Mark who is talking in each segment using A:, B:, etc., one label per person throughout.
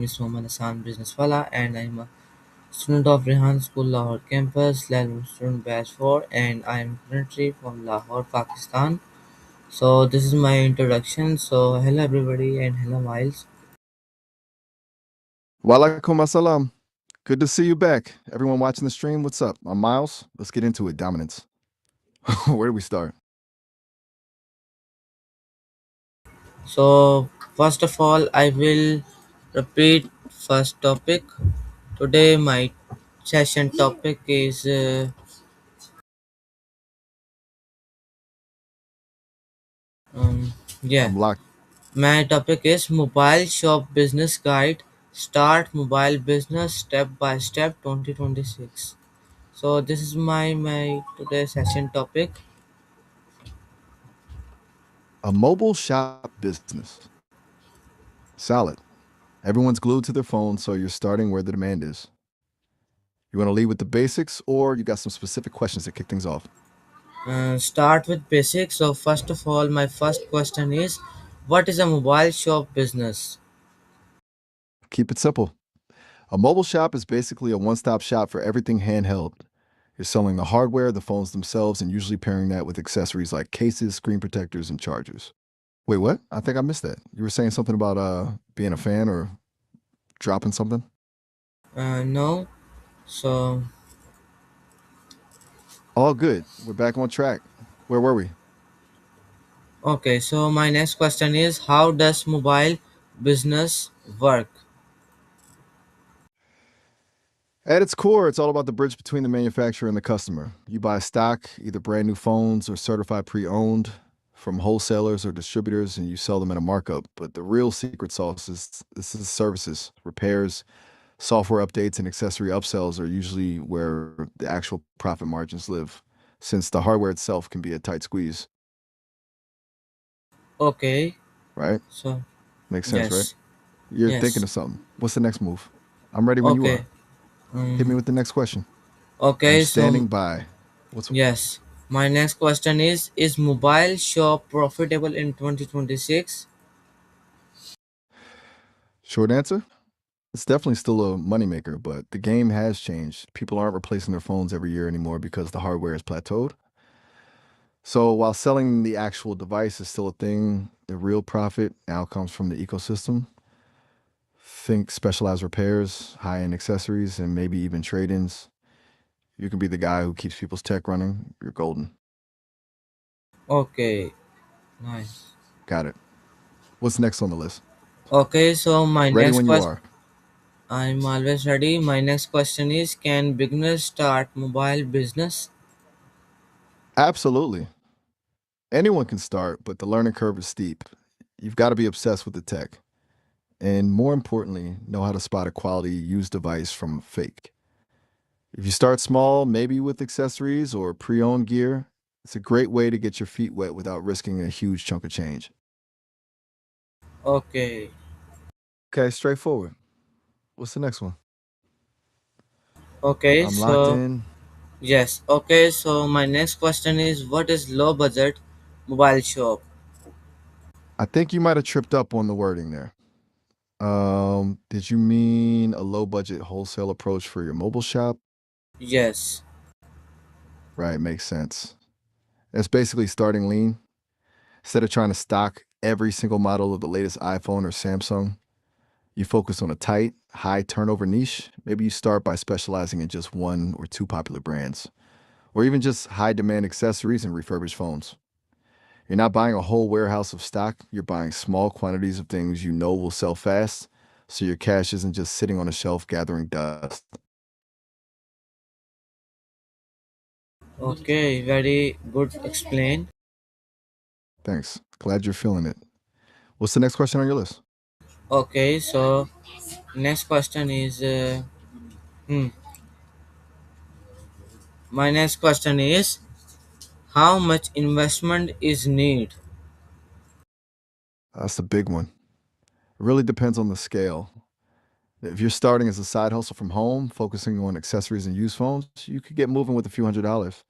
A: Is Mohammed Hassan Businesswala and I'm a student of Rehan School Lahore campus, level student batch 4 and I am currently from Lahore, Pakistan. So this is my introduction. So hello everybody and hello Miles.
B: Walaikum assalam. Good to see you back. Everyone watching the stream, what's up? I'm Miles. Let's get into it. Dominance. Where do we start?
A: So first of all I will repeat first topic. Today my session topic is yeah
B: I'm locked.
A: my topic is Mobile Shop Business Guide. Start mobile business step by step 2026. So this is my today's session topic.
B: A mobile shop business. Solid. Everyone's glued to their phone, so you're starting where the demand is. You want to lead with the basics, or you got some specific questions to kick things off?
A: Start with basics. So first of all, my first question is, what is a mobile shop business?
B: Keep it simple. A mobile shop is basically a one stop shop for everything handheld. You're selling the hardware, the phones themselves, and usually pairing that with accessories like cases, screen protectors, and chargers. Wait, what? I think I missed that. You were saying something about being a fan or dropping something?
A: No. So
B: All good. We're back on track. Where were we?
A: okay. So my next question is, how does mobile business work?
B: At its core, it's all about the bridge between the manufacturer and the customer. You buy stock, either brand new phones or certified pre owned from wholesalers or distributors, and you sell them at a markup. But the real secret sauce is this is services, repairs, software updates, and accessory upsells are usually where the actual profit margins live, since the hardware itself can be a tight squeeze,
A: Okay.
B: right?
A: So
B: Makes sense, right?
A: yes,
B: You're thinking
A: yes.
B: of something. What's the next move? I'm ready when you
A: Okay.
B: are. Hit me
A: Um.
B: with the next question. I'm
A: Okay. So
B: standing by. What's
A: yes. My next question is mobile shop profitable in 2026?
B: short answer? It's definitely still a moneymaker, but the game has changed. People aren't replacing their phones every year anymore because the hardware is plateaued. So while selling the actual device is still a thing, the real profit now comes from the ecosystem. Think specialized repairs, high end accessories, and maybe even trade ins. You can be the guy who keeps people's tech running. You're golden.
A: Okay. Nice.
B: Got it. What's next on the list?
A: Okay, so my
B: Ready
A: next
B: when you
A: question,
B: are.
A: I'm always ready. My next question is, can beginners start mobile business?
B: Absolutely. Anyone can start, but the learning curve is steep. You've got to be obsessed with the tech. And more importantly, know how to spot a quality used device from a fake. If you start small, maybe with accessories or pre owned gear, it's a great way to get your feet wet without risking a huge chunk of change.
A: Okay.
B: Okay, straightforward. What's the next one?
A: Okay,
B: I'm locked
A: so
B: in.
A: yes. Okay, so my next question is, what is low budget mobile shop?
B: I think you might have tripped up on the wording there. Did you mean a low budget wholesale approach for your mobile shop?
A: Yes.
B: Right, makes sense. It's basically starting lean. Instead of trying to stock every single model of the latest iPhone or Samsung, you focus on a tight, high turnover niche. Maybe you start by specializing in just one or two popular brands, or even just high demand accessories and refurbished phones. You're not buying a whole warehouse of stock, you're buying small quantities of things you know will sell fast, so your cash isn't just sitting on a shelf gathering dust.
A: Okay, very good explain.
B: Thanks. Glad you're feeling it. What's the next question on your list?
A: Okay, so next question is, hmm, my next question is, how much investment is need?
B: That's the big one. It really depends on the scale. If you're starting as a side hustle from home, focusing on accessories and used phones, you could get moving with a few $100s.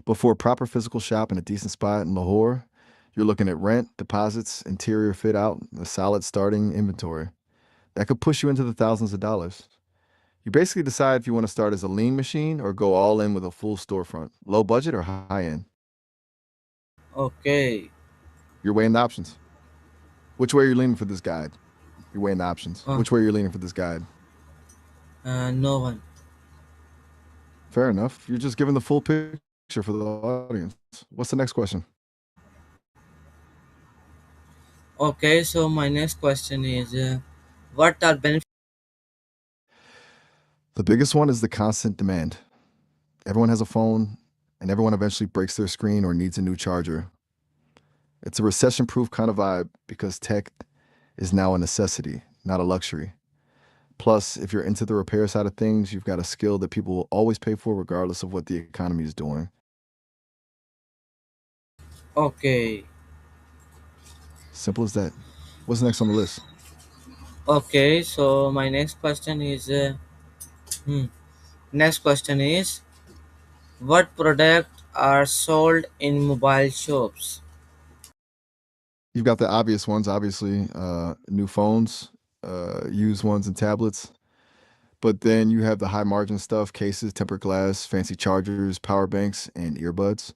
B: But for a proper physical shop in a decent spot in Lahore, you're looking at rent, deposits, interior fit out, a solid starting inventory. That could push you into the thousands of dollars. You basically decide if you want to start as a lean machine or go all in with a full storefront, low budget or high end.
A: Okay.
B: You're weighing the options. Which way are you leaning for this guide? You're weighing the options.
A: Uh,
B: Which way are you leaning for this guide?
A: no one.
B: Fair enough. You're just giving the full picture for the audience. What's the next question?
A: Okay, so my next question is what are benefits?
B: The biggest one is the constant demand. Everyone has a phone, and everyone eventually breaks their screen or needs a new charger. It's a recession proof kind of vibe because tech is now a necessity, not a luxury. Plus, if you're into the repair side of things, you've got a skill that people will always pay for regardless of what the economy is doing.
A: Okay.
B: Simple as that. What's next on the list?
A: Okay, so my next question is hmm, next question is what products are sold in mobile shops?
B: You've got the obvious ones, obviously, new phones, used ones, and tablets. But then you have the high margin stuff, cases, tempered glass, fancy chargers, power banks, and earbuds.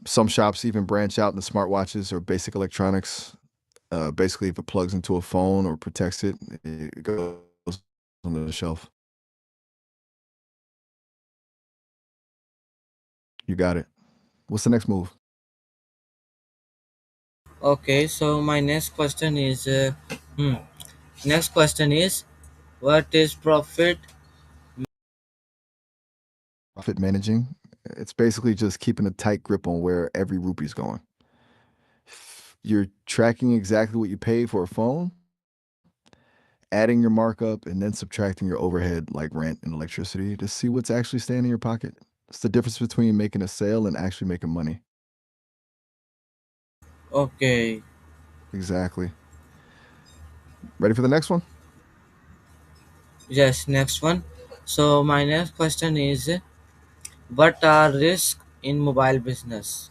B: Some shops even branch out into smartwatches or basic electronics. Basically, if it plugs into a phone or protects it, it goes on the shelf. You got it. What's the next move?
A: Okay, so my next question is hmm, next question is what is profit?
B: Profit managing. It's basically just keeping a tight grip on where every rupee's going. You're tracking exactly what you paid for a phone, adding your markup, and then subtracting your overhead like rent and electricity to see what's actually staying in your pocket. It's the difference between making a sale and actually making money.
A: Okay,
B: Exactly. Ready for the next one?
A: yes, next one. So my next question is what are risks in mobile business?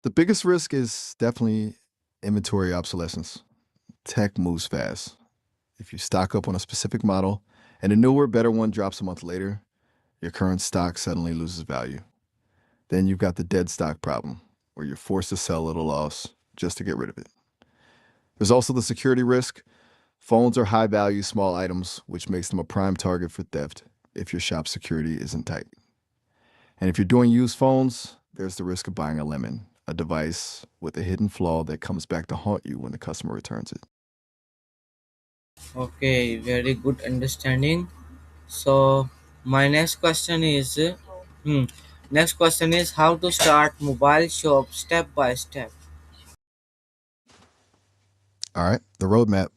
B: The biggest risk is definitely inventory obsolescence. Tech moves fast. If you stock up on a specific model and a newer, better one drops a month later, your current stock suddenly loses value. Then you've got the dead stock problem, where you're forced to sell at a loss just to get rid of it. There's also the security risk. Phones are high value, small items, which makes them a prime target for theft if your shop's security isn't tight. And if you're doing used phones, there's the risk of buying a lemon, a device with a hidden flaw that comes back to haunt you when the customer returns it.
A: Okay, very good understanding. So my next question is hmm, next question is how to start mobile shop step by step.
B: All right, the roadmap.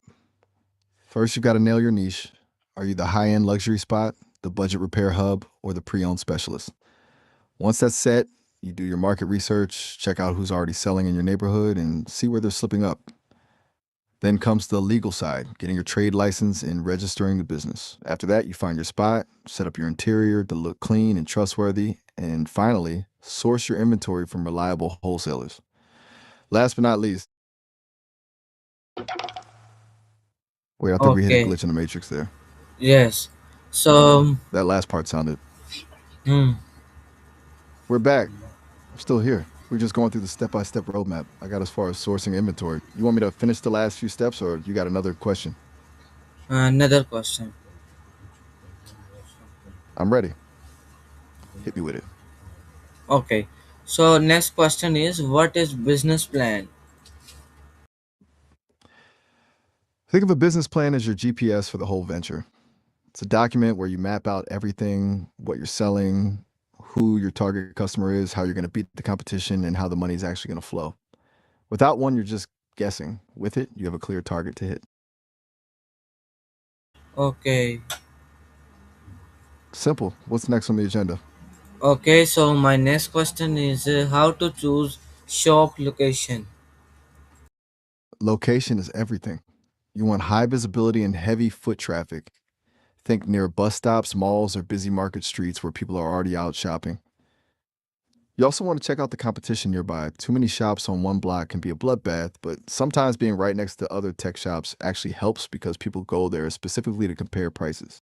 B: First, you've got to nail your niche. Are you the high end luxury spot, the budget repair hub, or the pre owned specialist? Once that's set, you do your market research, check out who's already selling in your neighborhood, and see where they're slipping up. Then comes the legal side, getting your trade license and registering the business. After that, you find your spot, set up your interior to look clean and trustworthy, and finally, source your inventory from reliable wholesalers. Last but not least, wait, I think we hit a
A: Okay,
B: glitch in the matrix there.
A: yes.
B: Yeah,
A: So
B: that last part sounded.
A: hmm,
B: We're back. I'm still here. We're just going through the step by step roadmap. I got as far as sourcing inventory. You want me to finish the last few steps or you got another question?
A: another question.
B: I'm ready. Hit me with it.
A: Okay. So next question is what is business plan?
B: Think of a business plan as your GPS for the whole venture. It's a document where you map out everything, what you're selling, who your target customer is, how you're going to beat the competition, and how the money is actually going to flow. Without one, you're just guessing. With it, you have a clear target to hit.
A: Okay.
B: Simple. What's next on the agenda?
A: Okay, so my next question is how to choose shop location.
B: Location is everything. You want high visibility and heavy foot traffic. Think near bus stops, malls, or busy market streets where people are already out shopping. You also want to check out the competition nearby. Too many shops on one block can be a bloodbath, but sometimes being right next to other tech shops actually helps because people go there specifically to compare prices,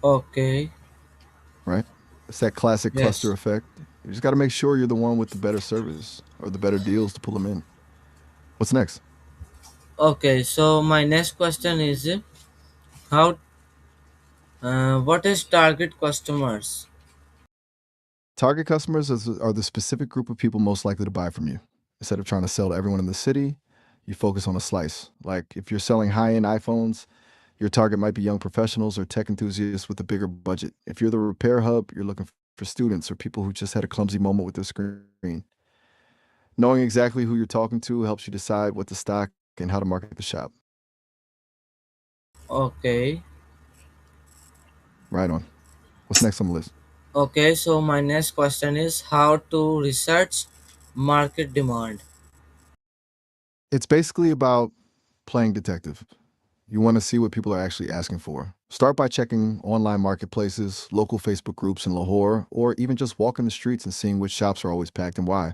A: Okay.
B: right? It's that classic cluster
A: Yes.
B: effect. You just got to make sure you're the one with the better service or the better deals to pull them in. What's next?
A: Okay. So my next question is how what is target customers?
B: Target customers are the specific group of people most likely to buy from you. Instead of trying to sell to everyone in the city, you focus on a slice. Like if you're selling high end iPhones, your target might be young professionals or tech enthusiasts with a bigger budget. If you're the repair hub, you're looking for students or people who just had a clumsy moment with their screen. Knowing exactly who you're talking to helps you decide what to stock and how to market the shop.
A: Okay.
B: Right on. What's next on the list?
A: Okay. So my next question is how to research market demand.
B: It's basically about playing detective. You want to see what people are actually asking for. Start by checking online marketplaces, local Facebook groups in Lahore, or even just walking the streets and seeing which shops are always packed and why.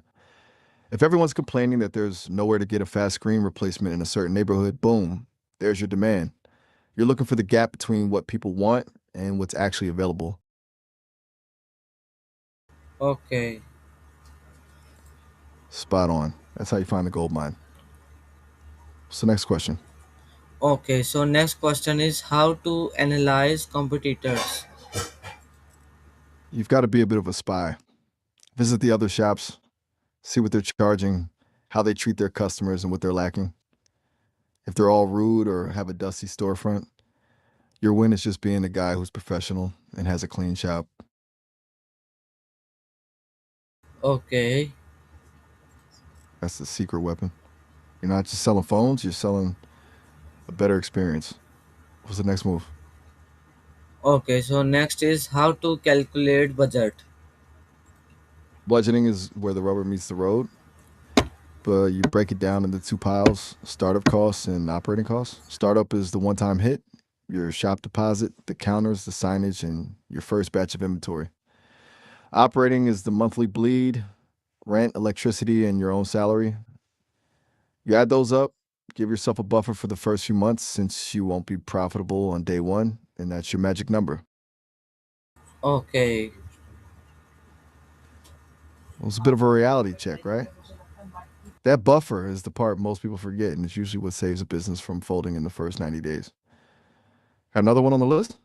B: If everyone's complaining that there's nowhere to get a fast screen replacement in a certain neighborhood, boom, there's your demand. You're looking for the gap between what people want and what's actually available.
A: Okay.
B: Spot on. That's how you find the gold mine. What's the next question?
A: Okay. So next question is how to analyze competitors.
B: You've got to be a bit of a spy. Visit the other shops, see what they're charging, how they treat their customers, and what they're lacking. If they're all rude or have a dusty storefront, your win is just being a guy who's professional and has a clean shop.
A: Okay.
B: That's the secret weapon. You're not just selling phones, you're selling a better experience. What's the next move?
A: Okay. So next is how to calculate budget.
B: Budgeting is where the rubber meets the road, but you break it down into two piles: startup costs and operating costs. Startup is the one time hit, your shop deposit, the counters, the signage, and your first batch of inventory. Operating is the monthly bleed, rent, electricity, and your own salary. You add those up, give yourself a buffer for the first few months since you won't be profitable on day one, and that's your magic number.
A: Okay.
B: Well, it's a bit of a reality check, right? That buffer is the part most people forget, and it's usually what saves a business from folding in the first 90 days. Got another one on the list?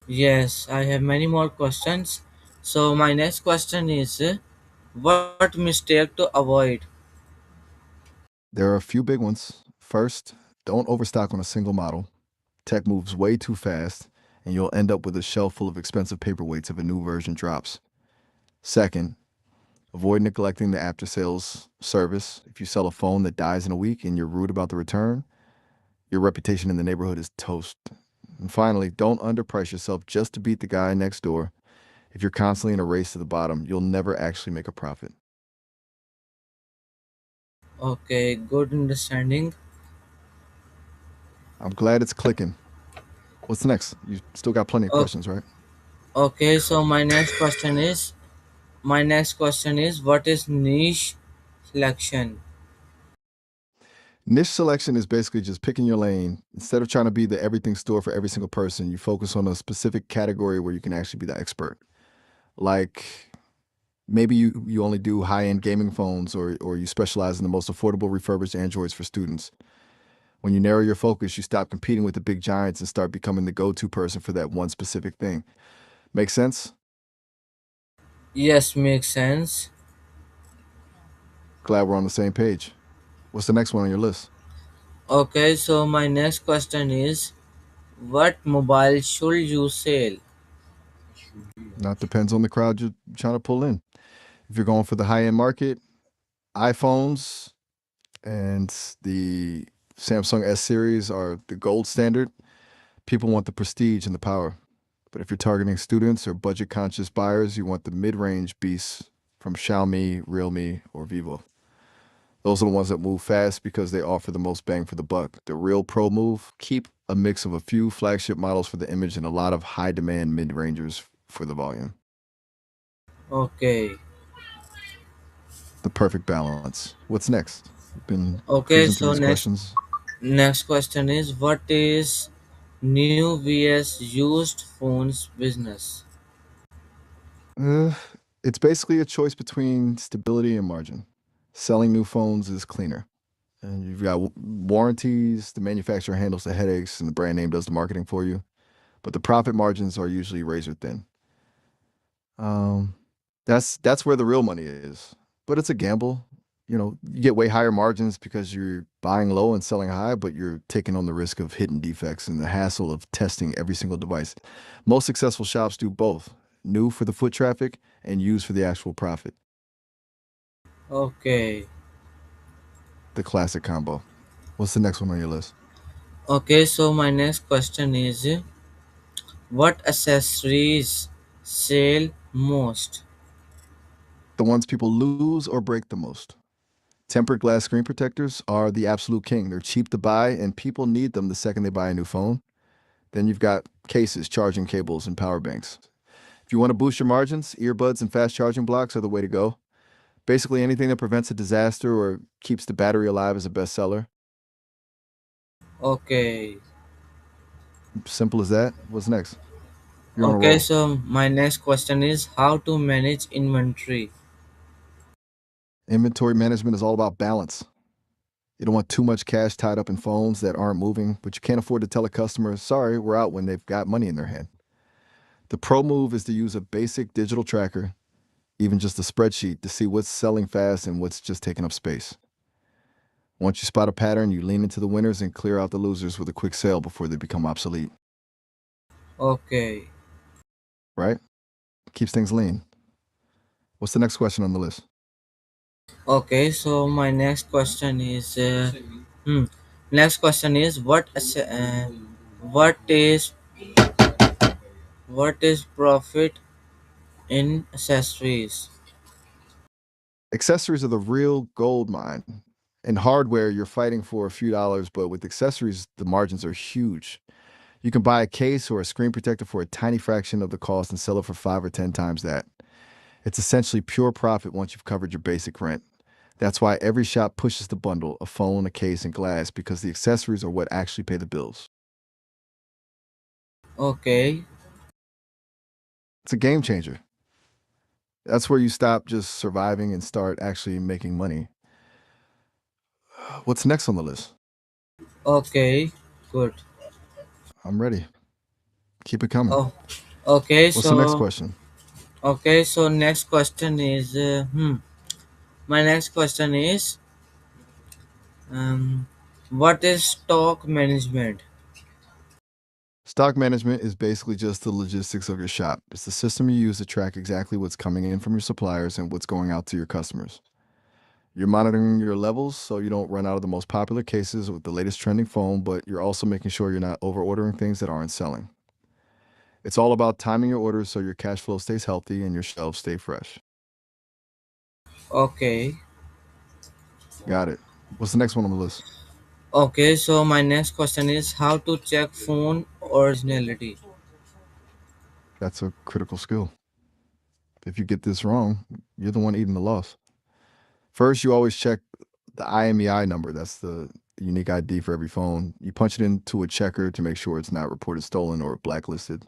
A: Yes, I have many more questions. So my next question is what mistake to avoid?
B: There are a few big ones. First, don't overstock on a single model. Tech moves way too fast, and you'll end up with a shelf full of expensive paperweights if a new version drops. Second, avoid neglecting the after sales service. If you sell a phone that dies in a week and you're rude about the return, your reputation in the neighborhood is toast. And finally, don't underprice yourself just to beat the guy next door. If you're constantly in a race to the bottom, you'll never actually make a profit.
A: Okay, good understanding.
B: I'm glad it's clicking. What's next? You still got plenty of
A: O-
B: questions, right?
A: Okay, so my next question is what is niche selection?
B: Niche selection is basically just picking your lane. Instead of trying to be the everything store for every single person, you focus on a specific category where you can actually be the expert. Like maybe you only do high-end gaming phones or you specialize in the most affordable refurbished Androids for students. When you narrow your focus, you stop competing with the big giants and start becoming the go-to person for that one specific thing. Make sense?
A: Yes, makes sense.
B: Glad we're on the same page. What's the next one on your list?
A: Okay, so my next question is what mobile should you sell?
B: That depends on the crowd you're trying to pull in. If you're going for the high-end market, iPhones and the Samsung S series are the gold standard. People want the prestige and the power. But if you're targeting students or budget conscious buyers, you want the mid range beasts from Xiaomi, Realme, or Vivo. Those are the ones that move fast because they offer the most bang for the buck. The real pro move, keep a mix of a few flagship models for the image and a lot of high demand mid rangers for the volume.
A: Okay.
B: The perfect balance. What's next? We've been
A: Okay,
B: cruising through
A: so
B: these
A: next
B: questions.
A: next question is what is new vs used phones business?
B: Uh, it's basically a choice between stability and margin. Selling new phones is cleaner. And you've got warranties, the manufacturer handles the headaches, and the brand name does the marketing for you. But the profit margins are usually razor thin. Um, that's where the real money is. But it's a gamble. You get way higher margins because you're buying low and selling high, but you're taking on the risk of hidden defects and the hassle of testing every single device. Most successful shops do both, new for the foot traffic and used for the actual profit.
A: Okay.
B: The classic combo. What's the next one on your list?
A: Okay, so my next question is what accessories sell most?
B: The ones people lose or break the most. Tempered glass screen protectors are the absolute king. They're cheap to buy, and people need them the second they buy a new phone. Then you've got cases, charging cables, and power banks. If you want to boost your margins, earbuds and fast charging blocks are the way to go. Basically, anything that prevents a disaster or keeps the battery alive is a bestseller.
A: Okay.
B: Simple as that. What's next? You're on a
A: Okay,
B: roll.
A: so my next question is how to manage inventory.
B: Inventory management is all about balance. You don't want too much cash tied up in phones that aren't moving, but you can't afford to tell a customer, sorry, we're out when they've got money in their hand. The pro move is to use a basic digital tracker, even just a spreadsheet, to see what's selling fast and what's just taking up space. Once you spot a pattern, you lean into the winners and clear out the losers with a quick sale before they become obsolete,
A: Okay.
B: right? Keeps things lean. What's the next question on the list?
A: Okay, so my next question is hmm, next question is what is profit in accessories?
B: Accessories are the real gold mine. In hardware, you're fighting for a few dollars, but with accessories, the margins are huge. You can buy a case or a screen protector for a tiny fraction of the cost and sell it for 5 or 10 times that. It's essentially pure profit once you've covered your basic rent. That's why every shop pushes the bundle, a phone, a case, and glass, because the accessories are what actually pay the bills.
A: Okay.
B: It's a game changer. That's where you stop just surviving and start actually making money. What's next on the list?
A: Okay. Good.
B: I'm ready. Keep it coming.
A: Oh. Okay.
B: What's the next
A: So.
B: question?
A: Okay. So next question is my next question is um, what is stock management?
B: Stock management is basically just the logistics of your shop. It's the system you use to track exactly what's coming in from your suppliers and what's going out to your customers. You're monitoring your levels so you don't run out of the most popular cases with the latest trending phone, but you're also making sure you're not over ordering things that aren't selling. It's all about timing your orders so your cash flow stays healthy and your shelves stay fresh.
A: Okay.
B: Got it. What's the next one on the list?
A: Okay, so my next question is how to check phone originality.
B: That's a critical skill. If you get this wrong, you're the one eating the loss. First, you always check the IMEI number. That's the unique ID for every phone. You punch it into a checker to make sure it's not reported stolen or blacklisted.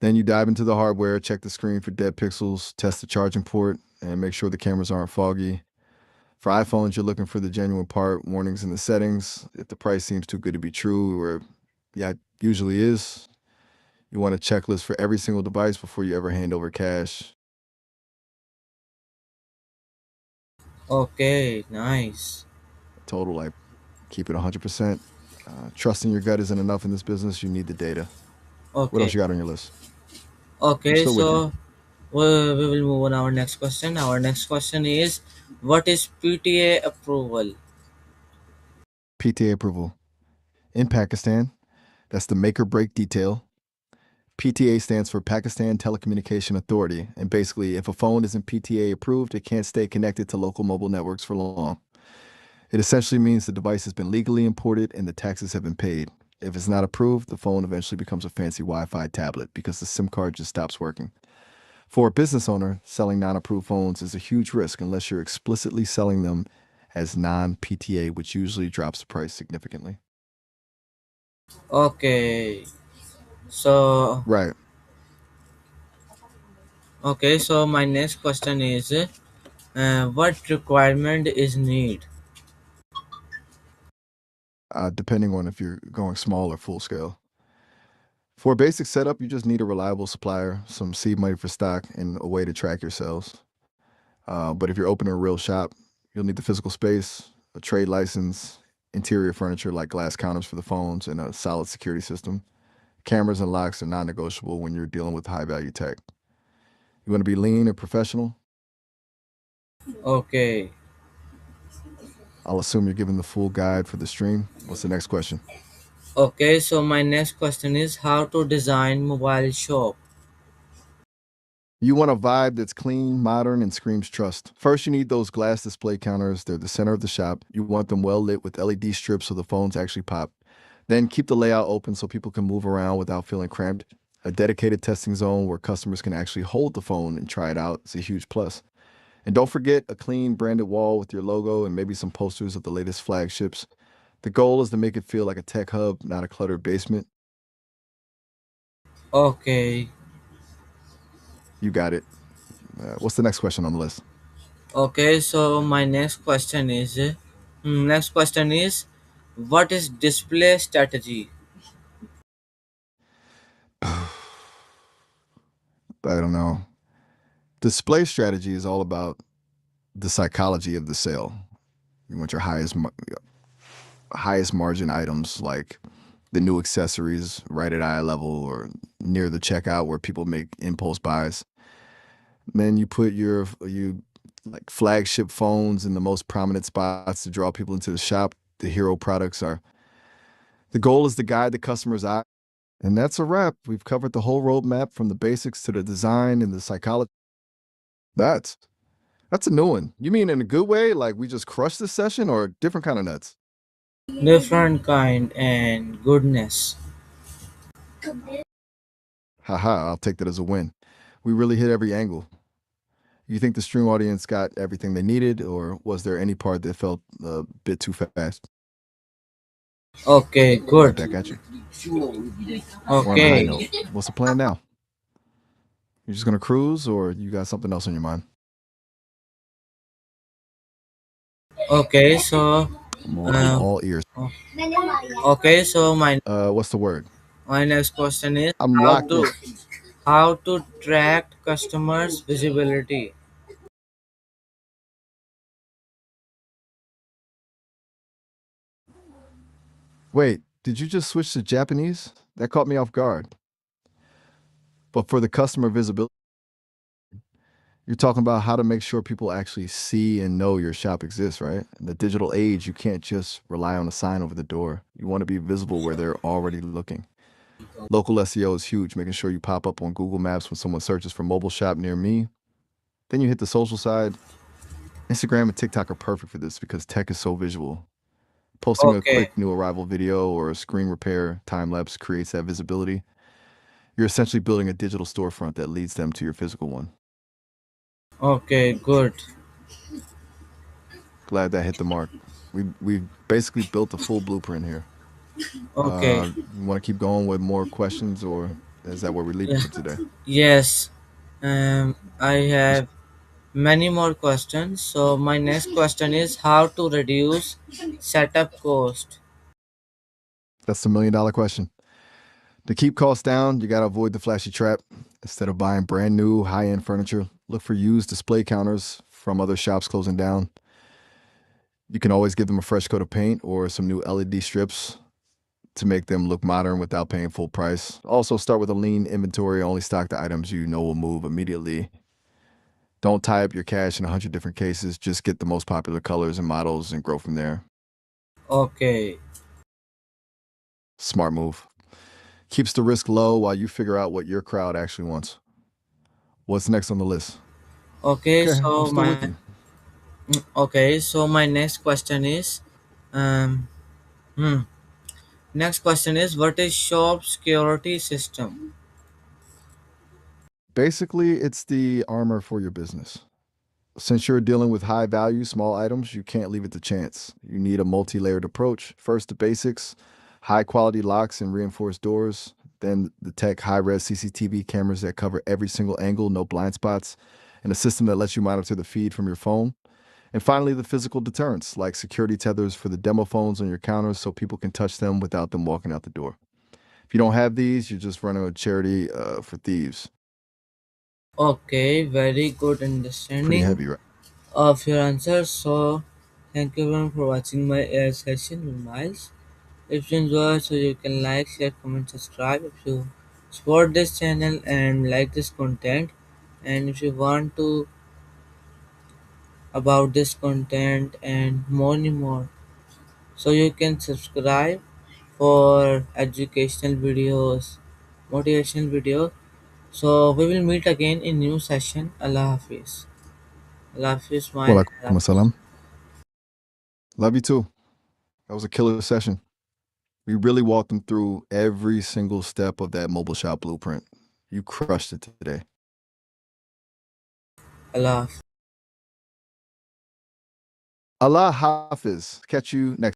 B: Then you dive into the hardware, check the screen for dead pixels, test the charging port, and make sure the cameras aren't foggy. For iPhones, you're looking for the genuine part warnings in the settings. If the price seems too good to be true, or yeah, it usually is, you want a checklist for every single device before you ever hand over cash.
A: Okay, nice.
B: Total, like, keep it 100%. Trusting your gut isn't enough in this business. You need the data. What else
A: Okay,
B: you got on your list? I'm
A: okay,
B: still with you.
A: so we will move on our next question. Our next question is what is PTA approval?
B: PTA approval. In Pakistan, that's the make or break detail. PTA stands for Pakistan Telecommunication Authority, and basically, if a phone isn't PTA approved, it can't stay connected to local mobile networks for long. It essentially means the device has been legally imported and the taxes have been paid. If it's not approved, the phone eventually becomes a fancy Wi Fi tablet because the SIM card just stops working. For a business owner, selling non approved phones is a huge risk unless you're explicitly selling them as non PTA, which usually drops the price significantly.
A: Okay. So
B: Right.
A: so my next question is, what requirement is need?
B: Depending on if you're going small or full scale. For a basic setup, you just need a reliable supplier, some seed money for stock, and a way to track your sales. But if you're opening a real shop, you'll need the physical space, a trade license, interior furniture like glass counters for the phones, and a solid security system. Cameras and locks are non negotiable when you're dealing with high value tech. You want to be lean and professional?
A: Okay.
B: I'll assume you're giving the full guide for the stream. What's the next question?
A: Okay, so my next question is how to design mobile shop.
B: You want a vibe that's clean, modern, and screams trust. First, you need those glass display counters. They're the center of the shop. You want them well lit with LED strips so the phones actually pop. Then keep the layout open so people can move around without feeling cramped. A dedicated testing zone where customers can actually hold the phone and try it out is a huge plus. And don't forget a clean branded wall with your logo and maybe some posters of the latest flagships. The goal is to make it feel like a tech hub, not a cluttered basement.
A: Okay.
B: You got it. What's the next question on the list?
A: Okay, so my next question is what is display strategy?
B: I don't know. Display strategy is all about the psychology of the sale. You want your highest margin items like the new accessories right at eye level or near the checkout where people make impulse buys. Then you put you like flagship phones in the most prominent spots to draw people into the shop. The hero products are the goal is to guide the customer's eye. And that's a wrap. We've covered the whole roadmap from the basics to the design and the psychology. That's that's a new one. You mean in a good way? Like we just crushed this session or different kind of nuts?
A: Different kind and goodness.
B: Haha, I'll take that as a win. We really hit every angle. You think the stream audience got everything they needed, or was there any part that felt a bit too fast?
A: Okay,
B: Right
A: good.
B: back at you. We're on a high
A: Okay.
B: note. What's the plan now? You just gonna cruise, or you got something else on your mind?
A: Okay, so
B: I'm
A: um,
B: all ears.
A: okay, so
B: What's the word?
A: my next question is
B: I'm
A: how
B: locked
A: to
B: in.
A: track customers visibility.
B: Wait, did you just switch to Japanese? That caught me off guard. But for the customer visibility, you're talking about how to make sure people actually see and know your shop exists, right? In the digital age, you can't just rely on a sign over the door. You want to be visible where they're already looking. Local SEO is huge, making sure you pop up on Google Maps when someone searches for mobile shop near me. Then you hit the social side. Instagram and TikTok are perfect for this because tech is so visual. Posting a
A: Okay.
B: quick new arrival video or a screen repair time lapse creates that visibility. You're essentially building a digital storefront that leads them to your physical one.
A: Okay, good.
B: Glad that hit the mark. We basically built a full blueprint here.
A: Okay.
B: You want to keep going with more questions, or is that where we leave it
A: Yeah.
B: for today?
A: Yes. I
B: You,
A: have many more questions. So my next question is how to reduce setup cost.
B: that's the $1 million question. To keep costs down, you got to avoid the flashy trap. Instead of buying brand new high end furniture, look for used display counters from other shops closing down. You can always give them a fresh coat of paint or some new LED strips to make them look modern without paying full price. Also, start with a lean inventory, only stock the items you know will move immediately. Don't tie up your cash in 100 different cases. Just get the most popular colors and models and grow from there.
A: Okay.
B: Smart move. Keeps the risk low while you figure out what your crowd actually wants. What's next on the list?
A: Okay,
B: Okay, I'm
A: so
B: still with
A: my
B: you.
A: next question is um hmm, next question is what is shop security system?
B: Basically, it's the armor for your business. Since you're dealing with high value, small items, you can't leave it to chance. You need a multi layered approach. First, the basics, high quality locks and reinforced doors. Then, the tech high res CCTV cameras that cover every single angle, no blind spots, and a system that lets you monitor the feed from your phone. And finally, the physical deterrence, like security tethers for the demo phones on your counters so people can touch them without them walking out the door. If you don't have these, you're just running a charity for thieves.
A: Okay, very good
B: Pretty
A: understanding
B: heavy, right?
A: of your answers. So, thank you everyone for watching my session with Miles. If you enjoy, so you can like, share, comment, subscribe. If you support this channel and like this content, and if you want to about this content and more, so you can subscribe for educational videos, motivational videos. So we will meet again in new session. Allah Hafiz. Allah Hafiz, smile. Allah
B: Walaikum
A: Hafiz.
B: assalam. Love you too. That was a killer session. We really walked them through every single step of that mobile shop blueprint. You crushed it today.
A: Allah Hafiz.
B: Allah Hafiz. Catch you next